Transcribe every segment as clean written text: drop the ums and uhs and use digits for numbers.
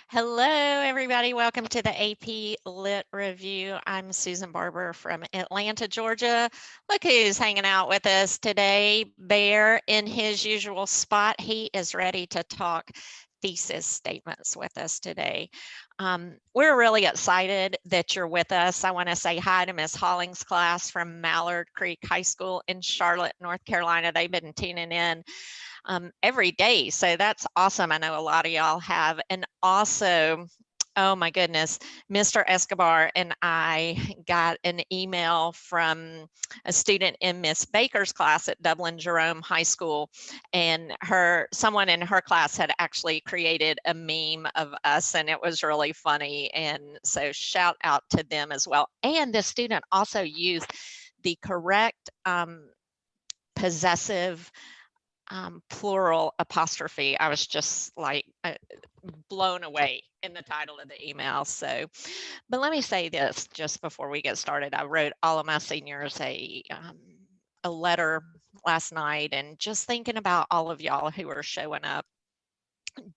Hello, everybody. Welcome to the AP Lit Review. I'm Susan Barber from Atlanta, Georgia. Look who's hanging out with us today. Bear in his usual spot. He is ready to talk thesis statements with us today. We're really excited that you're with us. I want to say hi to Miss Hollings' class from Mallard Creek High School in Charlotte, North Carolina. They've been tuning in every day. So that's awesome. I know a lot of y'all have. And also, oh my goodness, Mr. Escobar and I got an email from a student in Miss Baker's class at Dublin Jerome High School, and someone in her class had actually created a meme of us, and it was really funny. And so shout out to them as well. And the student also used the correct possessive plural apostrophe. I was just like blown away in the title of the email. So, but let me say this just before we get started. I wrote all of my seniors a letter last night, and just thinking about all of y'all who are showing up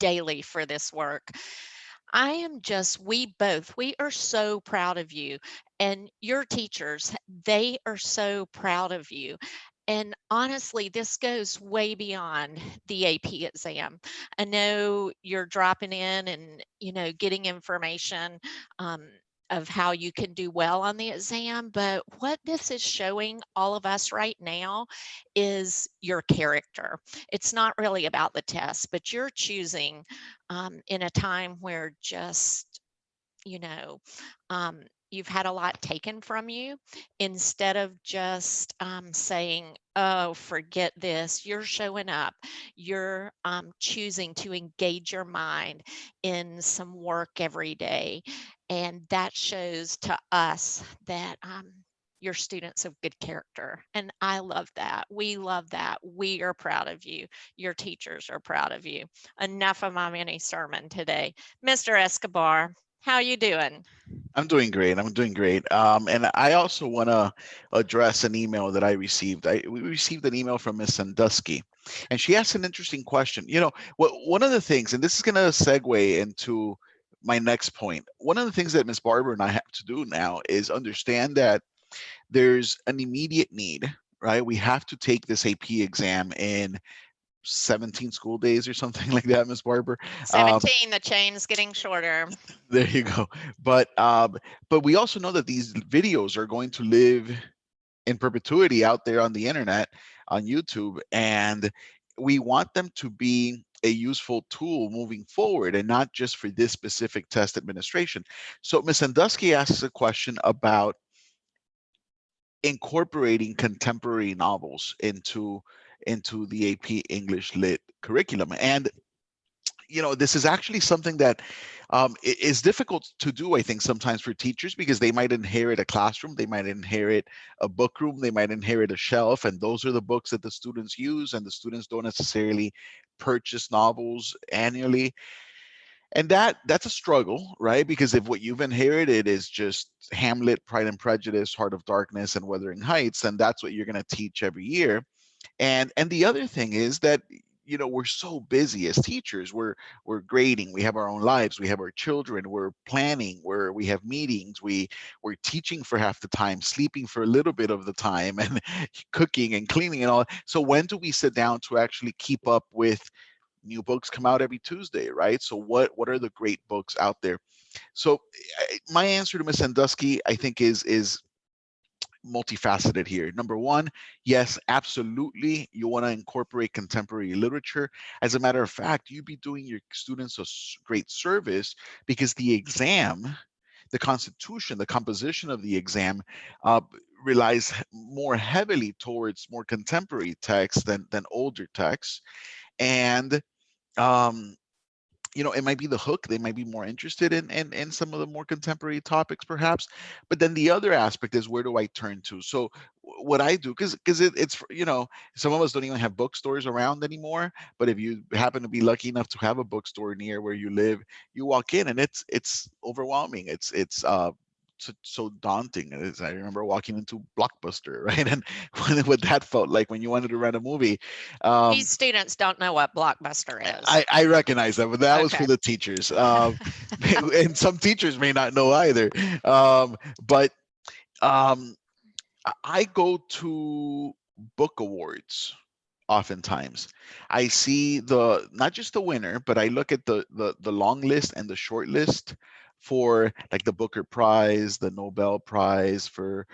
daily for this work. We are so proud of you, and your teachers, they are so proud of you. And honestly, this goes way beyond the AP exam. I know you're dropping in and, getting information of how you can do well on the exam, but what this is showing all of us right now is your character. It's not really about the test, but you're choosing in a time where just, you know, um, you've had a lot taken from you. Instead of just saying, oh, forget this, you're showing up. You're choosing to engage your mind in some work every day. And that shows to us that your students of good character. And I love that. We love that. We are proud of you. Your teachers are proud of you. Enough of my mini sermon today. Mr. Escobar, how you doing? I'm doing great. I'm doing great. And I also want to address an email that I received. We received an email from Miss Sandusky, and she asked an interesting question. One of the things, and this is going to segue into my next point. One of the things that Miss Barber and I have to do now is understand that there's an immediate need, right? We have to take this AP exam in 17 school days or something like that, Miss Barber. Um, 17, the chain's getting shorter. There you go. But we also know that these videos are going to live in perpetuity out there on the internet, on YouTube, and we want them to be a useful tool moving forward and not just for this specific test administration. So Ms. Sandusky asks a question about incorporating contemporary novels into the AP English Lit curriculum. And this is actually something that is difficult to do, I think, sometimes for teachers because they might inherit a classroom, they might inherit a book room, they might inherit a shelf, and those are the books that the students use, and the students don't necessarily purchase novels annually. And that's a struggle, right? Because if what you've inherited is just Hamlet, Pride and Prejudice, Heart of Darkness, and Wuthering Heights, then that's what you're going to teach every year. And the other thing is that we're so busy as teachers. We're grading, we have our own lives, we have our children, we're planning, we have meetings, we're teaching for half the time, sleeping for a little bit of the time, and cooking and cleaning and all. So when do we sit down to actually keep up with new books come out every Tuesday, right? So what are the great books out there? So my answer to Miss Sandusky, I think, is multifaceted here. Number one, yes, absolutely, you want to incorporate contemporary literature. As a matter of fact, you'd be doing your students a great service because the exam, the constitution, the composition of the exam uh, relies more heavily towards more contemporary texts than older texts. And um, it might be the hook. They might be more interested in some of the more contemporary topics, perhaps. But then the other aspect is, where do I turn to? So what I do, because it's some of us don't even have bookstores around anymore. But if you happen to be lucky enough to have a bookstore near where you live, you walk in and it's overwhelming. It's so daunting. I remember walking into Blockbuster, right, and what that felt like when you wanted to rent a movie. These students don't know what Blockbuster is. I recognize that, but that was for Okay. the teachers, and some teachers may not know either. But I go to book awards oftentimes. I see the not just the winner, but I look at the long list and the short list for like the Booker Prize, the Nobel Prize, for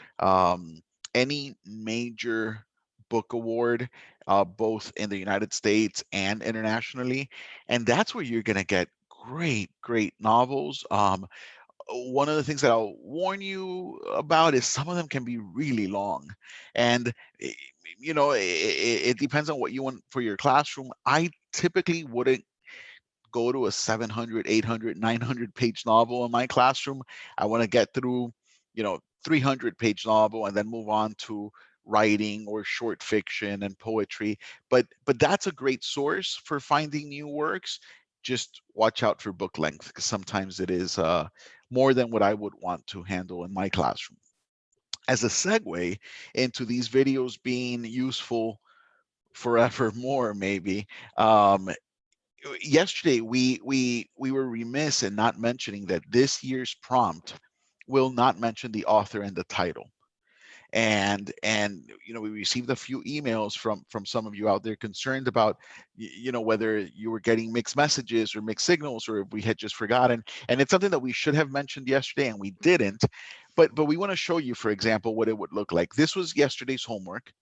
any major book award, both in the United States and internationally. And that's where you're gonna get great novels. One of the things that I'll warn you about is some of them can be really long, and it depends on what you want for your classroom. I typically wouldn't go to a 700, 800, 900 page novel in my classroom. I want to get through 300-page novel and then move on to writing or short fiction and poetry. But that's a great source for finding new works. Just watch out for book length, because sometimes it is more than what I would want to handle in my classroom. As a segue into these videos being useful forevermore, maybe, yesterday we were remiss in not mentioning that this year's prompt will not mention the author and the title. And we received a few emails from some of you out there concerned about whether you were getting mixed messages or mixed signals, or if we had just forgotten. And it's something that we should have mentioned yesterday and we didn't. But we want to show you, for example, what it would look like. This was yesterday's homework.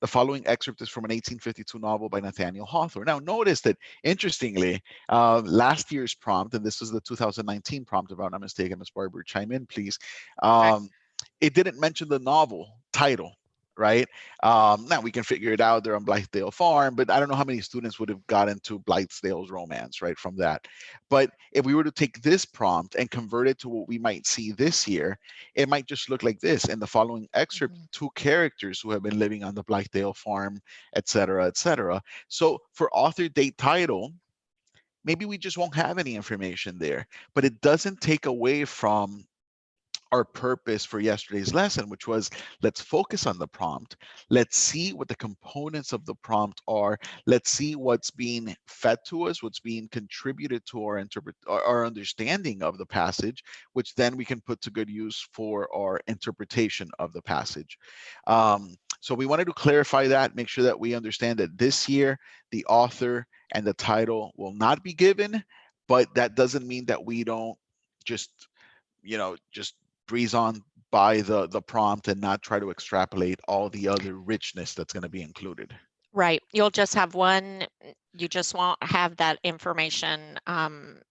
The following excerpt is from an 1852 novel by Nathaniel Hawthorne. Now, notice that, interestingly, last year's prompt, and this is the 2019 prompt, if I'm not mistaken, Ms. Barber, chime in, please. Okay. It didn't mention the novel title, right? Now we can figure it out. They're on Blythedale Farm, but I don't know how many students would have got into Blythedale's romance, right, from that. But if we were to take this prompt and convert it to what we might see this year, it might just look like this. In the following excerpt, Mhm. two characters who have been living on the Blythedale Farm, et cetera, et cetera. So for author, date, title, maybe we just won't have any information there, but it doesn't take away from our purpose for yesterday's lesson, which was, let's focus on the prompt. Let's see what the components of the prompt are. Let's see what's being fed to us, what's being contributed to our understanding of the passage, which then we can put to good use for our interpretation of the passage. So we wanted to clarify that, make sure that we understand that this year the author and the title will not be given, but that doesn't mean that we don't just just breeze on by the prompt and not try to extrapolate all the other richness that's going to be included. Right. You'll just have one, you just won't have that information.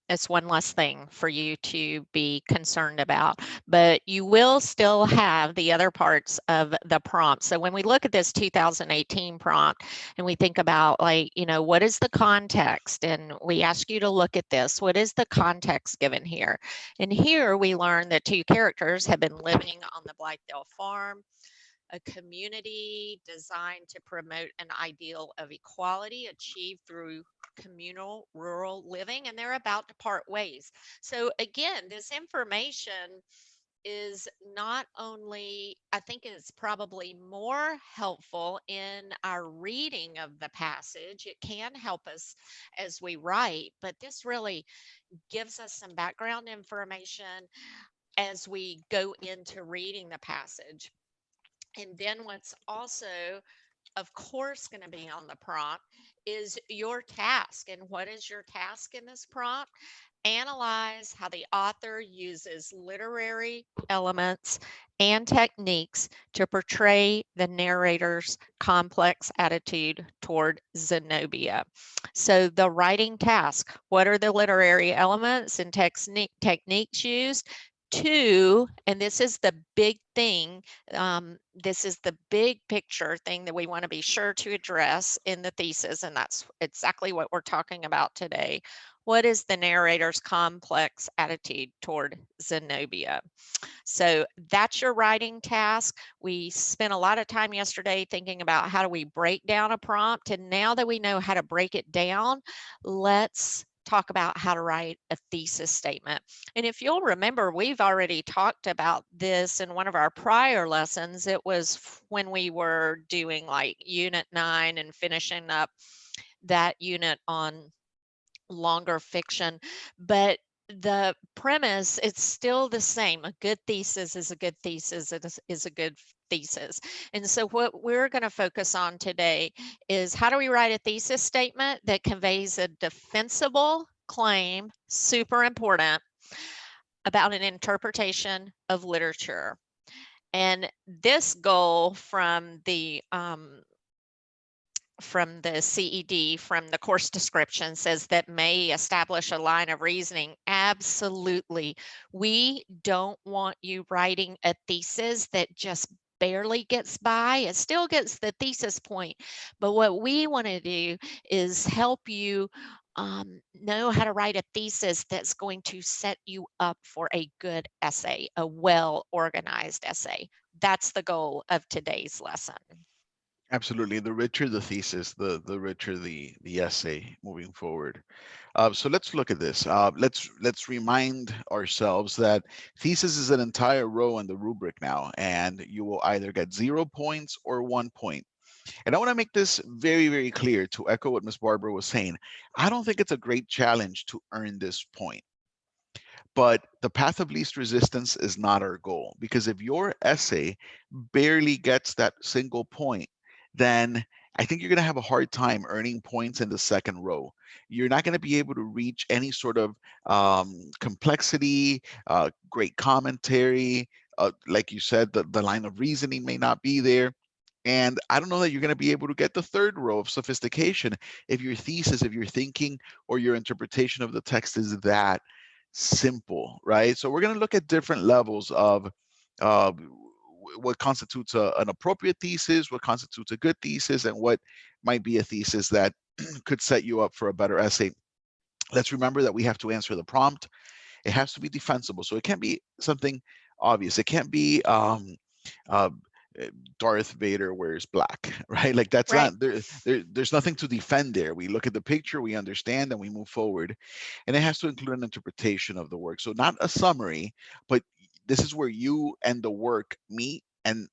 It's one less thing for you to be concerned about, but you will still have the other parts of the prompt. So when we look at this 2018 prompt and we think about, like, what is the context? And we ask you to look at this. What is the context given here? And here we learn that two characters have been living on the Blythedale farm, a community designed to promote an ideal of equality achieved through communal rural living, and they're about to part ways. So again, this information is not only, I think it's probably more helpful in our reading of the passage. It can help us as we write, but this really gives us some background information as we go into reading the passage. And then what's also, of course, going to be on the prompt is your task. And what is your task in this prompt? Analyze how the author uses literary elements and techniques to portray the narrator's complex attitude toward Zenobia. So, the writing task, what are the literary elements and techniques used? Two, and this is the big thing, this is the big picture thing that we want to be sure to address in the thesis, and that's exactly what we're talking about today. What is the narrator's complex attitude toward Zenobia? So that's your writing task. We spent a lot of time yesterday thinking about how do we break down a prompt, and now that we know how to break it down, let's talk about how to write a thesis statement. And if you'll remember, we've already talked about this in one of our prior lessons. It was when we were doing like Unit 9 and finishing up that unit on longer fiction, but the premise, it's still the same. A good thesis is a good thesis. It is a good thesis. And so what we're going to focus on today is how do we write a thesis statement that conveys a defensible claim, super important, about an interpretation of literature. And this goal from the CED, from the course description, says that may establish a line of reasoning. Absolutely. We don't want you writing a thesis that just barely gets by. It still gets the thesis point. But what we want to do is help you know how to write a thesis that's going to set you up for a good essay, a well-organized essay. That's the goal of today's lesson. Absolutely. The richer the thesis, the richer the essay moving forward. So let's look at this. Let's remind ourselves that thesis is an entire row in the rubric now, and you will either get 0 points or 1 point. And I want to make this very, very clear to echo what Ms. Barbara was saying. I don't think it's a great challenge to earn this point. But the path of least resistance is not our goal, because if your essay barely gets that single point, then I think you're going to have a hard time earning points in the second row. You're not going to be able to reach any sort of complexity, great commentary. Like you said, the line of reasoning may not be there. And I don't know that you're going to be able to get the third row of sophistication if your thesis, if your thinking or your interpretation of the text is that simple, right? So we're going to look at different levels of what constitutes an appropriate thesis, what constitutes a good thesis, and what might be a thesis that could set you up for a better essay. Let's remember that we have to answer the prompt. It has to be defensible. So it can't be something obvious. It can't be Darth Vader wears black, right? Like that's Right. not there's nothing to defend there. We look at the picture, we understand, and we move forward. And it has to include an interpretation of the work. So not a summary, but this is where you and the work meet and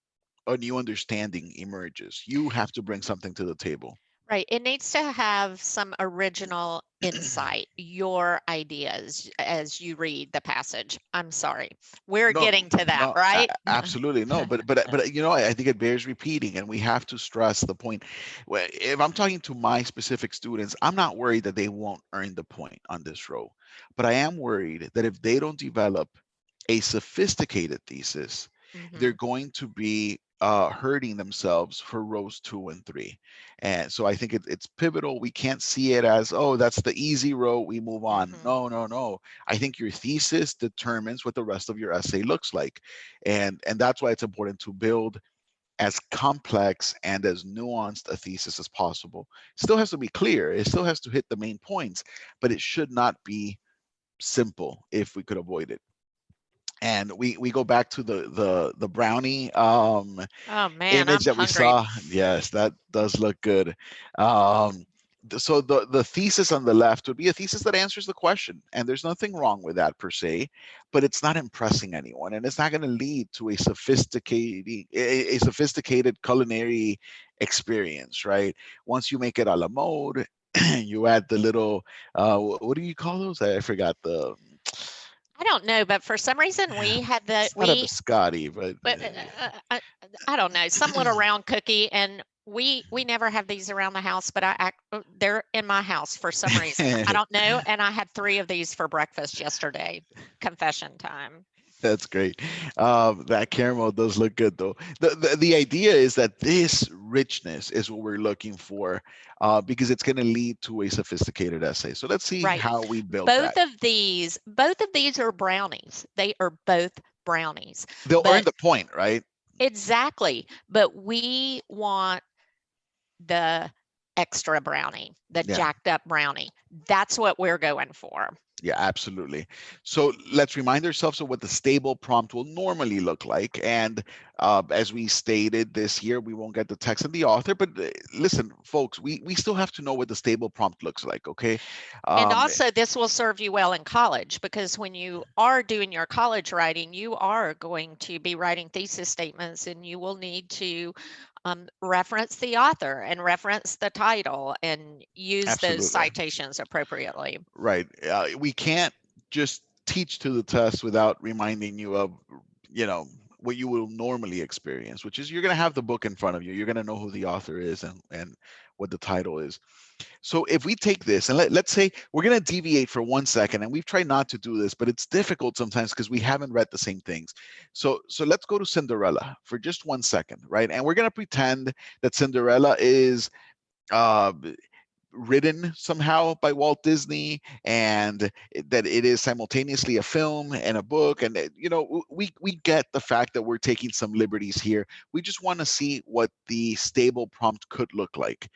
a new understanding emerges. You have to bring something to the table. Right. It needs to have some original insight, your ideas as you read the passage. I'm sorry. We're No, getting to that, no, right? absolutely no. But you know, I think it bears repeating, and we have to stress the point. If I'm talking to my specific students, I'm not worried that they won't earn the point on this row, but I am worried that if they don't develop a sophisticated thesis, they're Mhm. going to be hurting themselves for rows 2 and 3. And so I think it's pivotal. We can't see it as, oh, that's the easy row, we move on. Mhm. No, no, no. I think your thesis determines what the rest of your essay looks like. And that's why it's important to build as complex and as nuanced a thesis as possible. It still has to be clear. It still has to hit the main points, but it should not be simple if we could avoid it. And we go back to the brownie Oh man, image I'm that we hungry. saw. Yes, that does look good. um so the thesis on the left would be a thesis that answers the question, and there's nothing wrong with that per se, but it's not impressing anyone, and it's not going to lead to a sophisticated culinary experience, right? Once you make it a la mode, you add the little what do you call those? I forgot the I don't know, but for some reason we had the it's not a biscotti, but but, I don't know, some little round cookie, and we never have these around the house, but they're in my house for some reason. I don't know, and I had 3 of these for breakfast yesterday. Confession time. That's great. That caramel does look good, though. The idea is that this richness is what we're looking for, because it's going to lead to a sophisticated essay. So let's see Right. how we build that. Both of these are brownies. They are both brownies. They'll earn But the point, right? exactly. But we want the extra brownie, the Yeah. jacked up brownie. That's what we're going for. Yeah, absolutely. So let's remind ourselves of what the stable prompt will normally look like. And As we stated this year, we won't get the text and the author, but listen, folks, we still have to know what the stable prompt looks like, okay? And also, this will serve you well in college, because when you are doing your college writing, you are going to be writing thesis statements, and you will need to reference the author and reference the title and use those Absolutely. citations appropriately. Right. We can't just teach to the test without reminding you of, you know, what you will normally experience, which is you're going to have the book in front of you. You're going to know who the author is and what the title is. So if we take this and let's say we're going to deviate for 1 second, and we've tried not to do this, but it's difficult sometimes because we haven't read the same things. So let's go to Cinderella for just 1 second, right? And we're going to pretend that Cinderella is written somehow by Walt Disney, and that it is simultaneously a film and a book. And you know, we get the fact that we're taking some liberties here. We just want to see what the stable prompt could look like.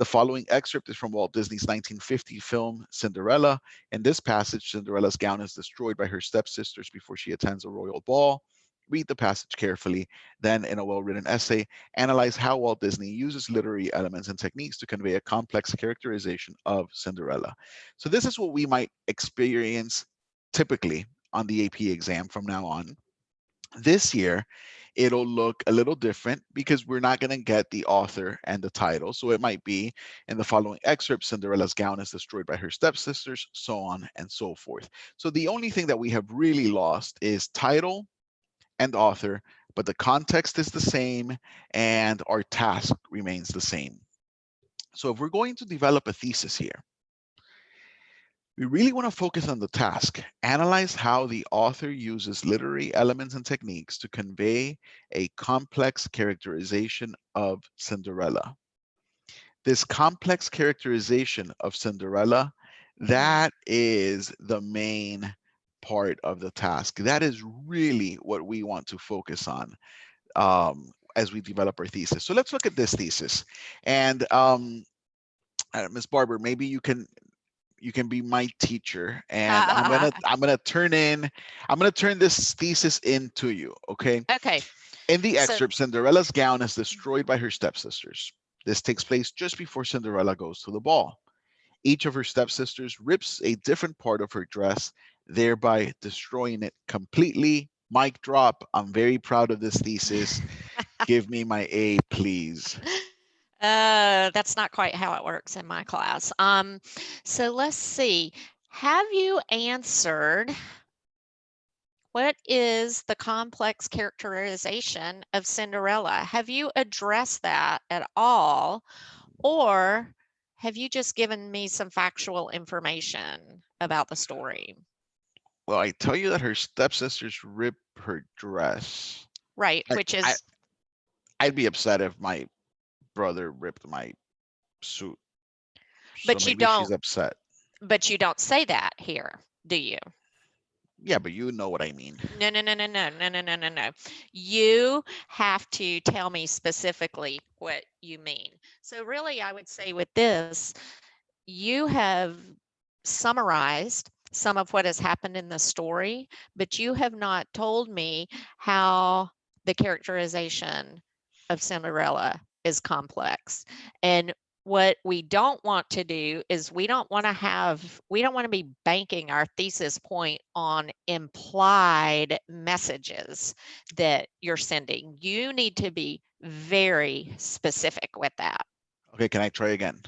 The following excerpt is from Walt Disney's 1950 film Cinderella. In this passage, Cinderella's gown is destroyed by her stepsisters before she attends a royal ball. Read the passage carefully. Then, in a well-written essay, analyze how Walt Disney uses literary elements and techniques to convey a complex characterization of Cinderella. So this is what we might experience typically on the AP exam from now on. This year, it'll look a little different because we're not going to get the author and the title. So it might be in the following excerpt, Cinderella's gown is destroyed by her stepsisters, so on and so forth. So the only thing that we have really lost is title and author, but the context is the same and our task remains the same. So if we're going to develop a thesis here, we really want to focus on the task. Analyze how the author uses literary elements and techniques to convey a complex characterization of Cinderella. This complex characterization of Cinderella, that is the main part of the task. That is really what we want to focus on as we develop our thesis. So let's look at this thesis. And Ms. Barber, maybe you can be my teacher, and I'm gonna turn this thesis into you, okay? Okay. In the So, excerpt, Cinderella's gown is destroyed by her stepsisters. This takes place just before Cinderella goes to the ball. Each of her stepsisters rips a different part of her dress, thereby destroying it completely. Mic drop. I'm very proud of this thesis. Give me my A, please. that's not quite how it works in my class. So let's see. Have you answered what is the complex characterization of Cinderella? Have you addressed that at all? Or have you just given me some factual information about the story? Well, I tell you that her stepsisters rip her dress. Right, I, which I is, I'd be upset if my brother ripped my suit. So but you maybe she's don't, upset. say that here, do you? Yeah, but you know what I mean. No, no, no, no, no, no, no, no, no, no. You have to tell me specifically what you mean. So really, I would say with this, you have summarized some of what has happened in the story, but you have not told me how the characterization of Cinderella is complex. And what we don't want to do is we don't want to be banking our thesis point on implied messages that you're sending. You need to be very specific with that. Okay, can I try again?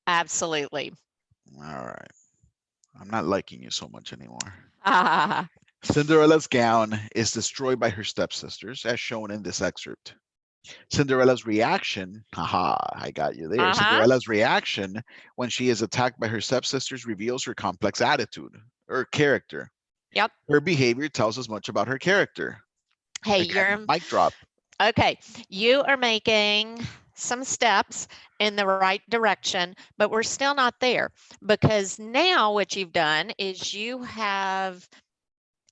Absolutely. All right. I'm not liking you so much anymore. Ah, Cinderella's gown is destroyed by her stepsisters, as shown in this excerpt. Cinderella's reaction, haha, I got you there. Cinderella's reaction when she is attacked by her stepsisters reveals her complex attitude, her character. Yep. Her behavior tells us much about her character. Hey, Again, mic drop. okay. You are making some steps in the right direction, but we're still not there, because now what you've done is you have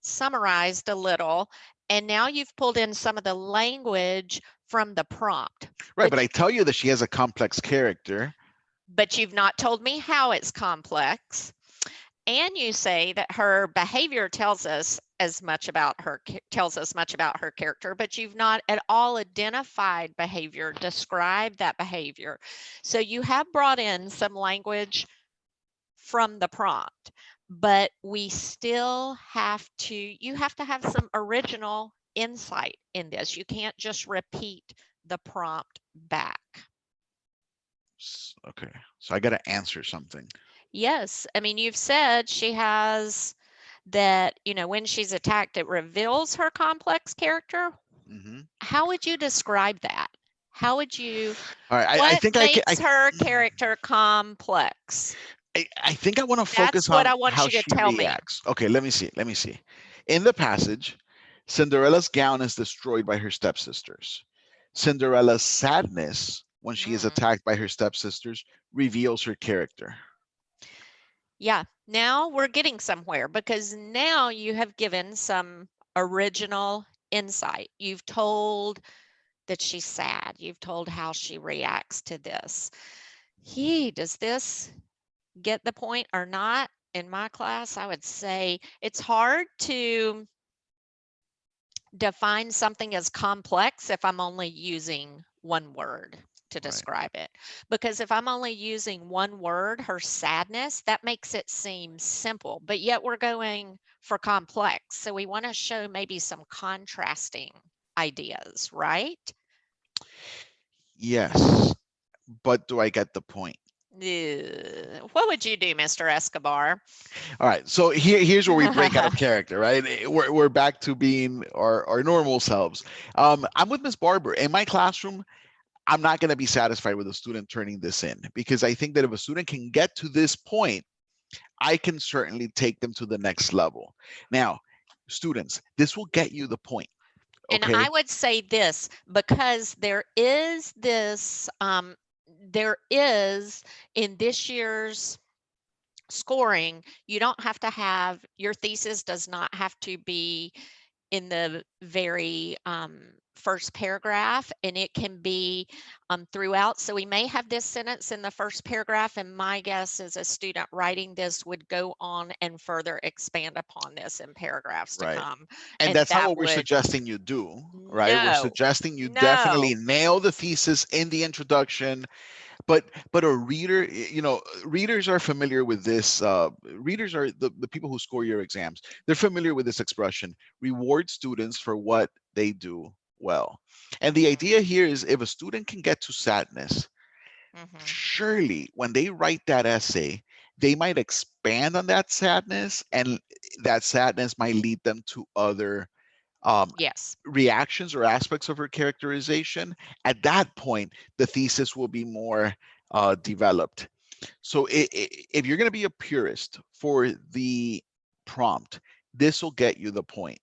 summarized a little, and now you've pulled in some of the language from the prompt. Right, but I tell you that she has a complex character. But you've not told me how it's complex. And you say that her behavior tells us much about her character, but you've not at all identified behavior, described that behavior. So you have brought in some language from the prompt, but we still have to, you have to have some original insight in this. You can't just repeat the prompt back. Okay, so I got to answer something. Yes, I mean, you've said she has that, when she's attacked, it reveals her complex character. Mm-hmm. How would you describe that? How would you, All right, I what think I can. makes her character complex? I think I want to That's focus what on I want how you to she tell me. reacts. Okay, let me see. Let me see. In the passage, Cinderella's gown is destroyed by her stepsisters. Cinderella's sadness when she is Mm. attacked by her stepsisters reveals her character. Yeah, now we're getting somewhere because now you have given some original insight. You've told that she's sad. You've told how she reacts to this. Does this get the point or not? In my class, I would say it's hard to define something as complex if I'm only using one word to Right. describe it. Because if I'm only using one word, her sadness, that makes it seem simple, but yet we're going for complex. So we want to show maybe some contrasting ideas, right? Yes, but do I get the point? What would you do, Mr. Escobar? All right, so here's where we break out of character, right? We're back to being our normal selves. I'm with Miss Barber. In my classroom, I'm not going to be satisfied with a student turning this in, because I think that if a student can get to this point, I can certainly take them to the next level. Now, students, this will get you the point. And Okay. I would say this, because there is in this year's scoring, you don't have to have, your thesis does not have to be in the very first paragraph, and it can be throughout. So we may have this sentence in the first paragraph, and my guess is a student writing this would go on and further expand upon this in paragraphs to Right. come. And And that's not that what we're would, suggesting you do, right? We're no, suggesting you no, definitely nail the thesis in the introduction. But a reader, readers are familiar with this. Readers are the people who score your exams. They're familiar with this expression: reward students for what they do well. And the mhm, idea here is, if a student can get to sadness, mhm. surely when they write that essay, they might expand on that sadness, and that sadness might lead them to other um, Yes, reactions or aspects of her characterization. At that point, the thesis will be more developed. So if you're going to be a purist for the prompt, this will get you the point.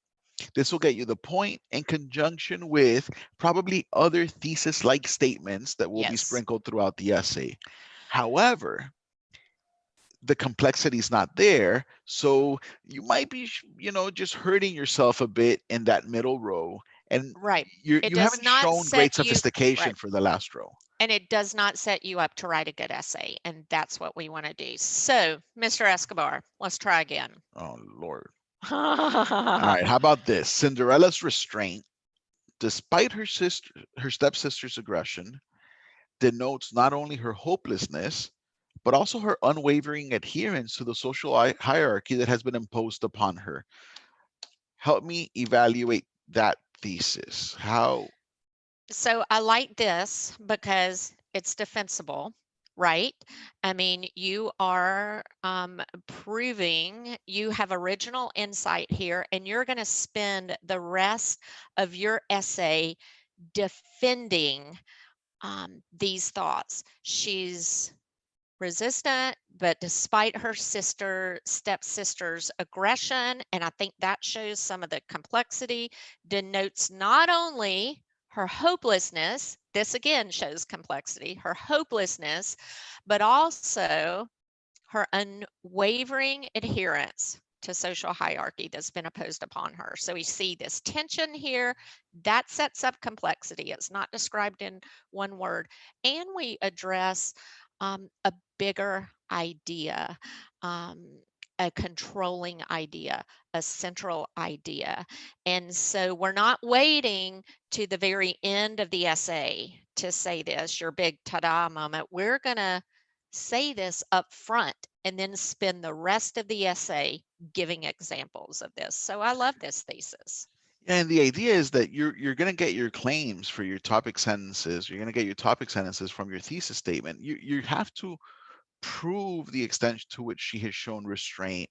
This will get you the point in conjunction with probably other thesis-like statements that will be yes, sprinkled throughout the essay. However, the complexity is not there, so you might be just hurting yourself a bit in that middle row, and right. It you does haven't not shown set great you, sophistication right. for the last row. And it does not set you up to write a good essay. And that's what we want to do. So, Mr. Escobar, let's try again. Oh Lord. All right, how about this? Cinderella's restraint, despite her stepsister's aggression, denotes not only her hopelessness, but also her unwavering adherence to the social hierarchy that has been imposed upon her. Help me evaluate that thesis. How? So I like this because it's defensible, right? I mean, you are proving you have original insight here, and you're going to spend the rest of your essay defending these thoughts. She's resistant, but despite her stepsister's aggression, and I think that shows some of the complexity, denotes not only her hopelessness, this again shows complexity, her hopelessness, but also her unwavering adherence to social hierarchy that's been imposed upon her. So we see this tension here that sets up complexity. It's not described in one word. And we address a bigger idea, um, a controlling idea, a central idea. And so we're not waiting to the very end of the essay to say this, your big ta-da moment. We're going to say this up front and then spend the rest of the essay giving examples of this. So I love this thesis. And the idea is that you're going to get your claims for your topic sentences. You're going to get your topic sentences from your thesis statement. You have to prove the extent to which she has shown restraint,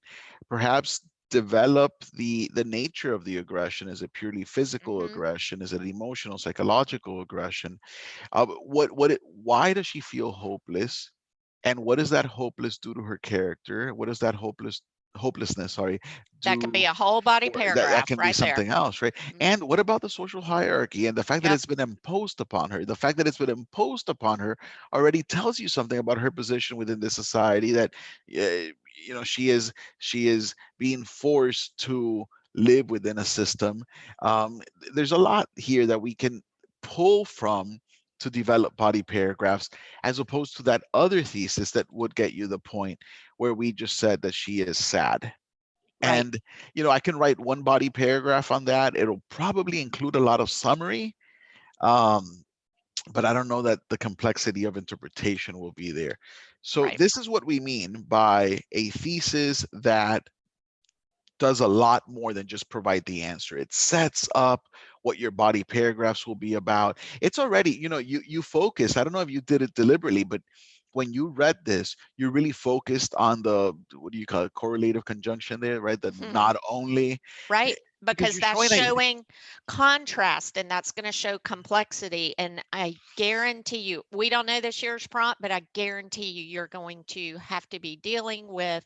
perhaps develop the nature of the aggression. Is it purely physical Mm-hmm. aggression? Is it emotional, psychological aggression? Why does she feel hopeless? And what does that hopeless do to her character? What does that hopelessness, sorry, That can be do? a whole body Or that paragraph can be right there. something else, right? Mm-hmm. And what about the social hierarchy and the fact that Yep. it's been imposed upon her? The fact that it's been imposed upon her already tells you something about her position within the society, that she is being forced to live within a system. There's a lot here that we can pull from to develop body paragraphs, as opposed to that other thesis that would get you the point where we just said that she is sad. Right. And I can write one body paragraph on that. It'll probably include a lot of summary, um, but I don't know that the complexity of interpretation will be there. So Right. this is what we mean by a thesis that does a lot more than just provide the answer. It sets up what your body paragraphs will be about. It's already, you focus. I don't know if you did it deliberately, but when you read this, you really focused on the, what do you call it, correlative conjunction there, right? The not only, Right. because Because you're that's showing a, showing contrast and that's going to show complexity. And I guarantee you, we don't know this year's prompt, but I guarantee you, you're going to have to be dealing with,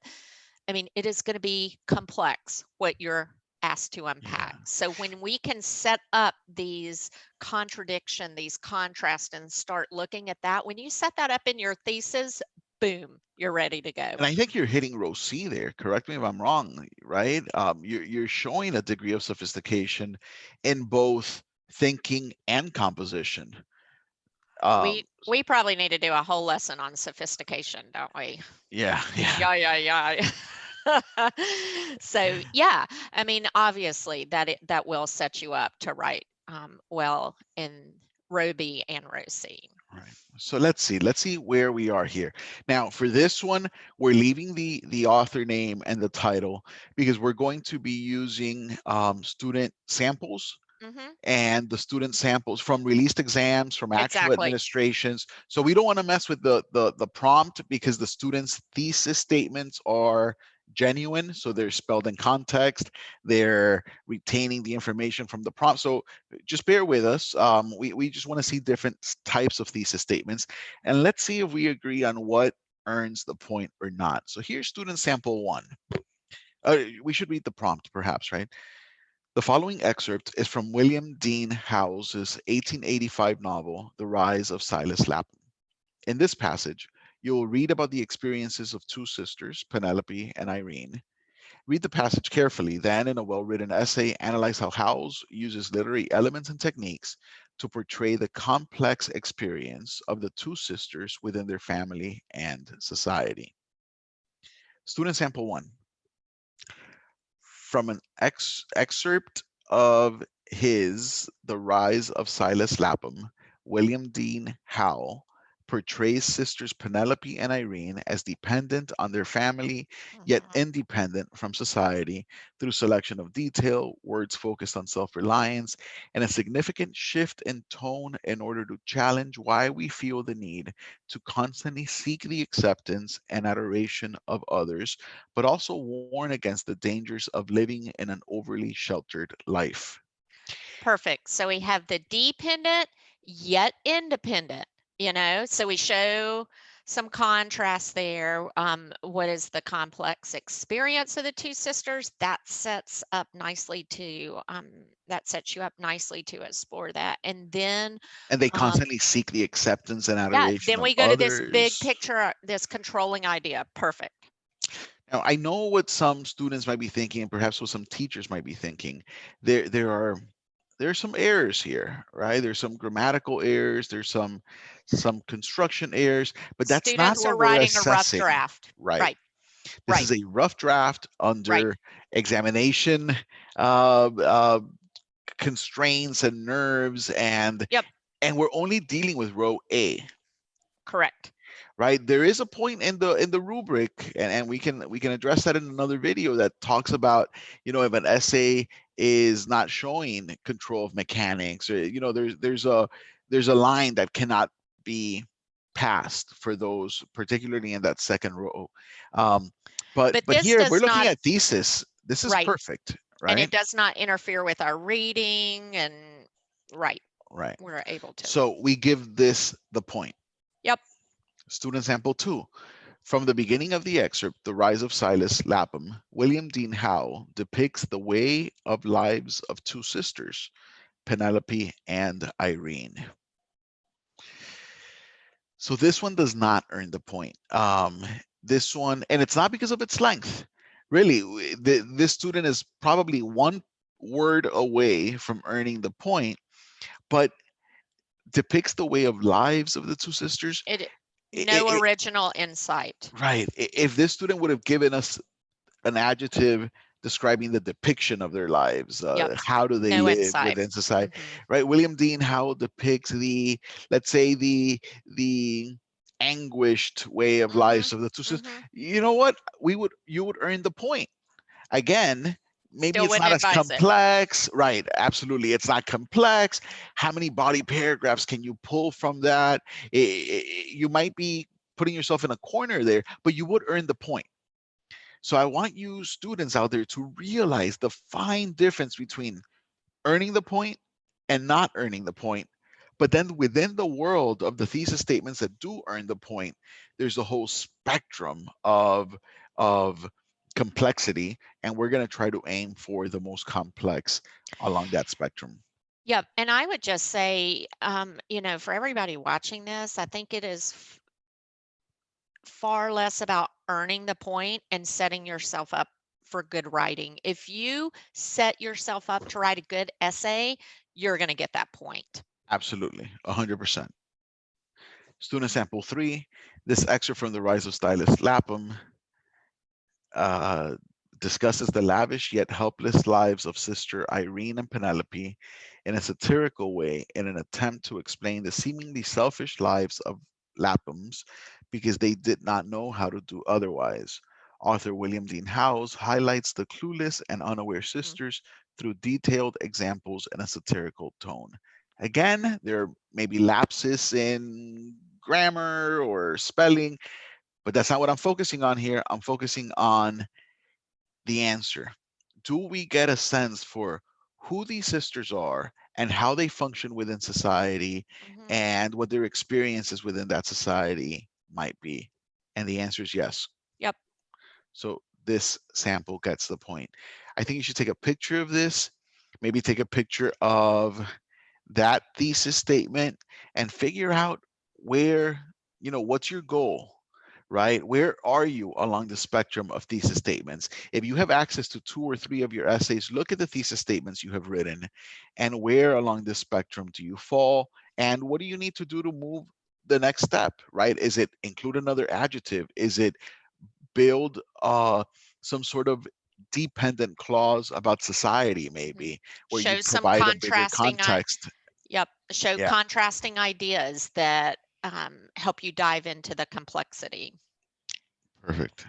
I mean, it is going to be complex what you're asked to yeah. unpack. So when we can set up these contradiction, these contrasts, and start looking at that, when you set that up in your thesis, boom, you're ready to go. And I think you're hitting row C there. Correct me if I'm wrong, right? You're showing a degree of sophistication in both thinking and composition. Um, We probably need to do a whole lesson on sophistication, don't we? yeah, yeah. Yeah. So yeah, I mean, obviously that will set you up to write well in row B and row C. Right. So let's see where we are here. Now, for this one, we're leaving the author name and the title because we're going to be using student samples, Hmm. and the student samples from released exams, from actual Exactly. administrations. So we don't want to mess with the prompt, because the students' thesis statements are genuine. So they're spelled in context. They're retaining the information from the prompt. So just bear with us. We just want to see different types of thesis statements. And let's see if we agree on what earns the point or not. So here's student sample one. We should read the prompt perhaps, right? The following excerpt is from William Dean Howells's 1885 novel, The Rise of Silas Lapham. In this passage, you will read about the experiences of two sisters, Penelope and Irene. Read the passage carefully, then, in a well-written essay, analyze how Howells uses literary elements and techniques to portray the complex experience of the two sisters within their family and society. Student sample one. From an excerpt of his The Rise of Silas Lapham, William Dean Howell portrays sisters Penelope and Irene as dependent on their family, yet Mhm. independent from society, through selection of detail, words focused on self-reliance, and a significant shift in tone in order to challenge why we feel the need to constantly seek the acceptance and adoration of others, but also warn against the dangers of living in an overly sheltered life. Perfect. So we have the dependent yet independent, so we show some contrast there. What is the complex experience of the two sisters? That sets you up nicely to explore that. And then And they um, constantly seek the acceptance and yeah, adoration then of we go to this big others. picture, this controlling idea. Perfect. Now, I know what some students might be thinking, and perhaps what some teachers might be thinking. There are some errors here, right? There's some grammatical errors, there's some construction errors, but that's not Students are what we're writing a rough assessing, draft. right? Right. This Right. is a rough draft Right. under examination uh, uh, constraints and nerves, Yep. and we're only dealing with row A. Correct. Right, there is a point in the rubric, and we can address that in another video, that talks about, if an essay is not showing control of mechanics, or there's a line that cannot be passed for those, particularly in that second row. But But but this here we're does looking not, at thesis. This is right. perfect, And it right? does not interfere with our reading and right. Right. We're able to. So we give this the point. Yep. Student sample 2. From the beginning of the excerpt, The Rise of Silas Lapham, William Dean Howe depicts the way of lives of two sisters, Penelope and Irene. So this one does not earn the point. This one, and it's not because of its length. Really, this student is probably one word away from earning the point, but depicts the way of lives of the two sisters. No original insight. Right. If this student would have given us an adjective describing the depiction of their lives, Yep. how do they No live insight. within society, Mhm. right? William Dean Howell depicts let's say the anguished way of lives of the two sisters. You know what? You would earn the point. Again, maybe Still it's wouldn't not as advise it. complex, right? Absolutely, it's not complex. How many body paragraphs can you pull from that? You might be putting yourself in a corner there, but you would earn the point. So I want you students out there to realize the fine difference between earning the point and not earning the point. But then within the world of the thesis statements that do earn the point, there's a whole spectrum of complexity, and we're going to try to aim for the most complex along that spectrum. Yep. And I would just say, for everybody watching this, I think it is far less about earning the point and setting yourself up for good writing. If you set yourself up to write a good essay, you're going to get that point. Absolutely, 100%. Student sample 3, this excerpt from The Rise of Silas Lapham discusses the lavish yet helpless lives of sister Irene and Penelope in a satirical way, in an attempt to explain the seemingly selfish lives of Laphams because they did not know how to do otherwise. Author William Dean Howes highlights the clueless and unaware sisters through detailed examples and a satirical tone. Again, there may be lapses in grammar or spelling, but that's not what I'm focusing on here. I'm focusing on the answer. Do we get a sense for who these sisters are and how they function within society and what their experiences within that society might be? And the answer is yes. Yep. So this sample gets the point. I think you should take a picture of this, maybe take a picture of that thesis statement and figure out where, what's your goal, right? Where are you along the spectrum of thesis statements? If you have access to 2 or 3 of your essays, look at the thesis statements you have written and where along this spectrum do you fall, and what do you need to do to move the next step, right? Is it include another adjective? Is it build some sort of dependent clause about society, maybe, where you Show some provide a bigger contrasting, context? show Yeah, contrasting ideas that help you dive into the complexity. perfect.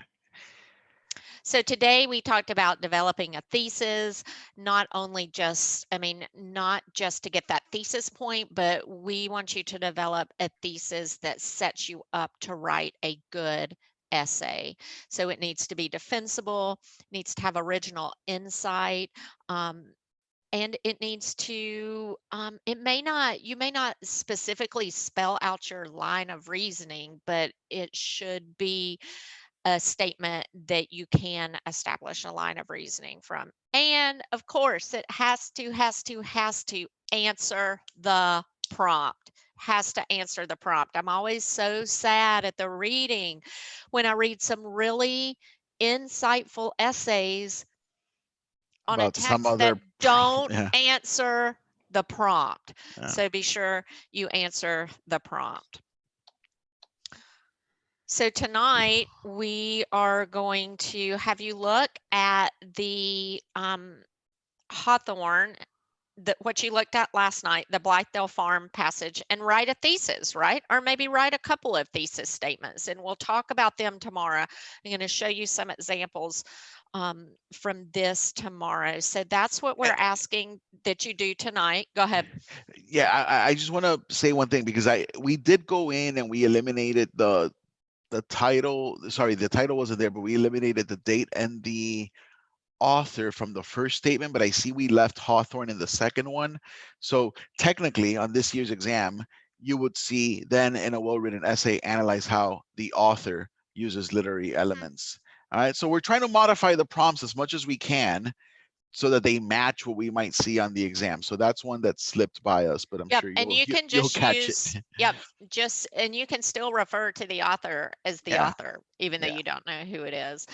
So today we talked about developing a thesis, not only just, not just to get that thesis point, but we want you to develop a thesis that sets you up to write a good essay. So it needs to be defensible, needs to have original insight, and it needs to, you may not specifically spell out your line of reasoning, but it should be a statement that you can establish a line of reasoning from. And of course, it has to answer the prompt. Has to answer the prompt. I'm always so sad at the reading when I read some really insightful essays on a About some text that other don't yeah, answer the prompt. yeah. So be sure you answer the prompt. So tonight we are going to have you look at the Hawthorne, what you looked at last night, the Blythedale Farm passage, and write a thesis, right? Or maybe write a couple of thesis statements, and we'll talk about them tomorrow. I'm going to show you some examples from this tomorrow. So that's what we're asking that you do tonight. Go ahead. Yeah, I just want to say one thing, because we did go in and we eliminated the title. Sorry, the title wasn't there, but we eliminated the date and the author from the first statement, but I see we left Hawthorne in the second one. So technically on this year's exam, you would see then in a well-written essay, analyze how the author uses literary elements. All right, so we're trying to modify the prompts as much as we can so that they match what we might see on the exam. So that's one that slipped by us, but I'm Yep, sure and you can you'll just catch it. use, yep, and you can still refer to the author as the Yeah. author, even though Yeah. you don't know who it is.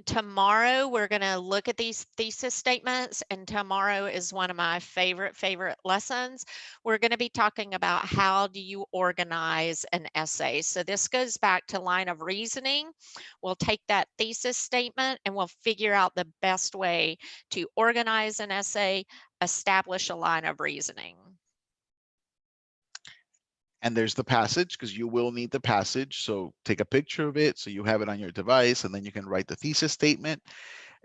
Tomorrow we're going to look at these thesis statements, and tomorrow is one of my favorite lessons. We're going to be talking about how do you organize an essay. So this goes back to line of reasoning. We'll take that thesis statement and we'll figure out the best way to organize an essay, establish a line of reasoning. And there's the passage, because you will need the passage. So take a picture of it so you have it on your device, and then you can write the thesis statement.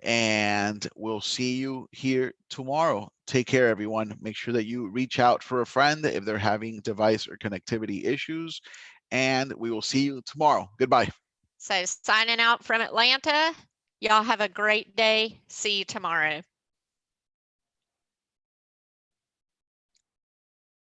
And we'll see you here tomorrow. Take care, everyone. Make sure that you reach out for a friend if they're having device or connectivity issues. And we will see you tomorrow. Goodbye. So signing out from Atlanta. Y'all have a great day. See you tomorrow.